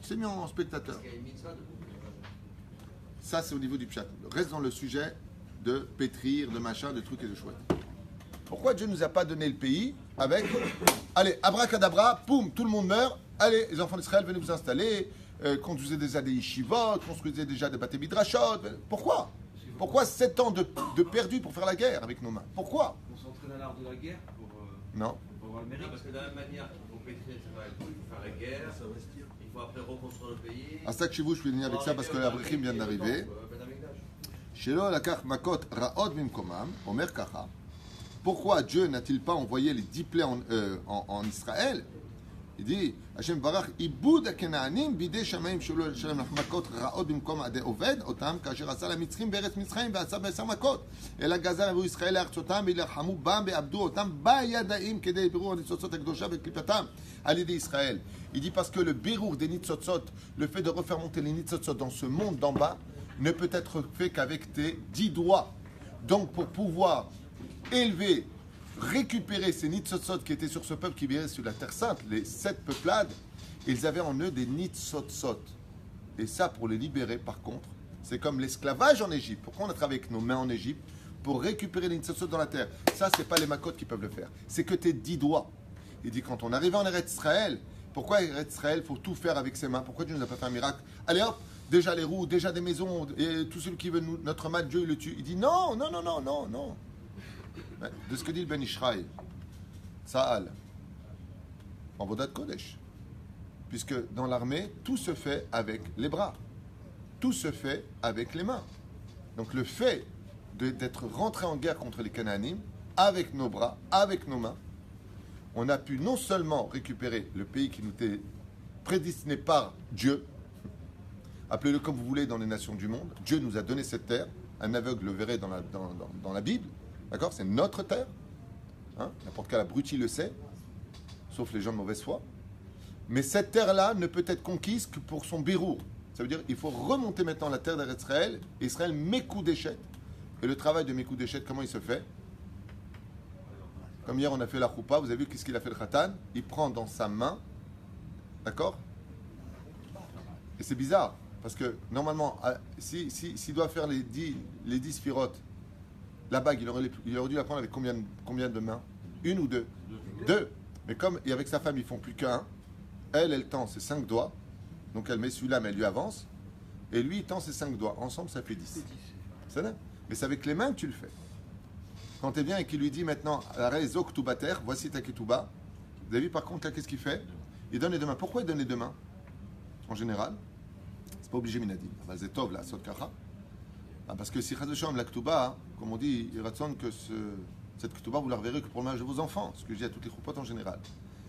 il s'est mis en spectateur. Ça c'est au niveau du pshat. Reste dans le sujet de pétrir, de machin, de trucs et de chouettes. Pourquoi Dieu ne nous a pas donné le pays avec, allez, abracadabra, poum, tout le monde meurt, allez, les enfants d'Israël, venez vous installer, conduisez déjà des yeshivot, construisez déjà des bâtés midrashot. Pourquoi? Pourquoi 7 ans de perdu pour faire la guerre avec nos mains? Pourquoi? On s'entraîne à l'art de la guerre Non. pour avoir le mérite. Parce que de la même manière qu'il faut pétrir, c'est vrai, il faut faire la guerre, il faut après reconstruire le pays. À ça que chez vous, je vais venir avec ça parce que la Brichim vient d'arriver. Shelo lakach makot raot bimkomam, Omer kacha. Pourquoi Dieu n'a-t-il pas envoyé les 10 plaies en Israël? Il dit, Hashem barach, iboud hakenaanim bidei shamayim shelo shalem makot raot bimkom ade oved otam kasher asa la mitzrim beretz mitzrayim ve'asa be'asar makot ela gazar avu Israël artzotam ilachamu bam be'abdu otam ba'yadaim kedei birur nitzotzot hakdosha ve'klipatam al yedei Israël. Il dit parce que le birur des nitzotzot, le fait de refaire monter les nitzotzot dans ce monde d'en bas, ne peut être fait qu'avec tes 10 doigts. Donc pour pouvoir élever, récupérer ces nitzotzot qui étaient sur ce peuple qui vivait sur la terre sainte, les 7 peuplades, ils avaient en eux des nitzotzot. Et ça, pour les libérer, par contre, c'est comme l'esclavage en Égypte. Pourquoi on a travaillé avec nos mains en Égypte? Pour récupérer les nitzotzot dans la terre. Ça, c'est pas les makot qui peuvent le faire. C'est que tes 10 doigts. Il dit, quand on arrivait en Eretz Israël, pourquoi Eretz Israël, il faut tout faire avec ses mains? Pourquoi Dieu ne nous a pas fait un miracle? Allez hop, déjà les roues, déjà des maisons, et tout celui qui veut notre mal, Dieu il le tue. Il dit non. De ce que dit le Ben Ishraï, Sa'al, en Vodat Kodesh. Puisque dans l'armée, tout se fait avec les bras. Tout se fait avec les mains. Donc le fait d'être rentré en guerre contre les Canaanim, avec nos bras, avec nos mains, on a pu non seulement récupérer le pays qui nous était prédestiné par Dieu, appelez-le comme vous voulez dans les nations du monde, Dieu nous a donné cette terre, un aveugle le verrait dans la Bible, d'accord? C'est notre terre, hein? N'importe quel abruti le sait, sauf les gens de mauvaise foi. Mais cette terre-là ne peut être conquise que pour son birour. Ça veut dire qu'il faut remonter maintenant la terre d'Israël, Israël Mekou Deshet. Et le travail de Mekou Deshet, comment il se fait? Comme hier on a fait la choupa, vous avez vu qu'est-ce qu'il a fait le khatan? Il prend dans sa main, d'accord? Et c'est bizarre, parce que normalement, s'il doit faire les 10 sphirotes, la bague, il aurait dû la prendre avec combien de mains? Une ou deux? Deux. Mais comme et avec sa femme, ils font plus qu'un, elle tend ses 5 doigts, donc elle met celui-là, mais elle lui avance, et lui, il tend ses 5 doigts. Ensemble, ça fait 10. C'est vrai. Mais c'est avec les mains que tu le fais. Quand tu es bien et qu'il lui dit maintenant, voici ta ketouba, vous avez vu par contre là, qu'est-ce qu'il fait? Il donne les 2 mains. Pourquoi il donne les 2 mains? En général, c'est pas obligé minadim. C'est tov là, sot kacha. Parce que si Chazasham la ketouba, comme on dit, il raconte que cette ketouba, vous la reverrez que pour le mariage de vos enfants. Ce que je dis à toutes les choupotes en général.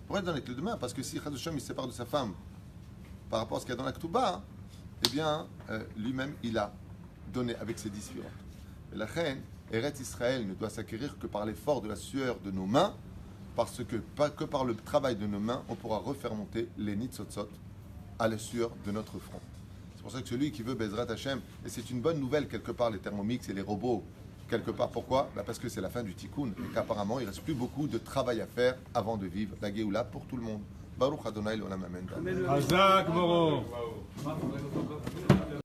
Pourquoi il donne avec les 2 mains? Parce que si Chazasham il se sépare de sa femme par rapport à ce qu'il y a dans la ketouba, eh bien, lui-même, il a donné avec ses 10 sphirotes. Et la reine, Eretz Israël ne doit s'acquérir que par l'effort de la sueur de nos mains, parce que pas que par le travail de nos mains, on pourra refaire monter les nitzotzot à la sueur de notre front. C'est pour ça que celui qui veut Bezrat Hashem, et c'est une bonne nouvelle quelque part, les thermomix et les robots, quelque part, pourquoi? Parce que c'est la fin du tikkun, et qu'apparemment il ne reste plus beaucoup de travail à faire avant de vivre la Géoula pour tout le monde. Baruch Adonai l'Olam Amen. Hazak Moro.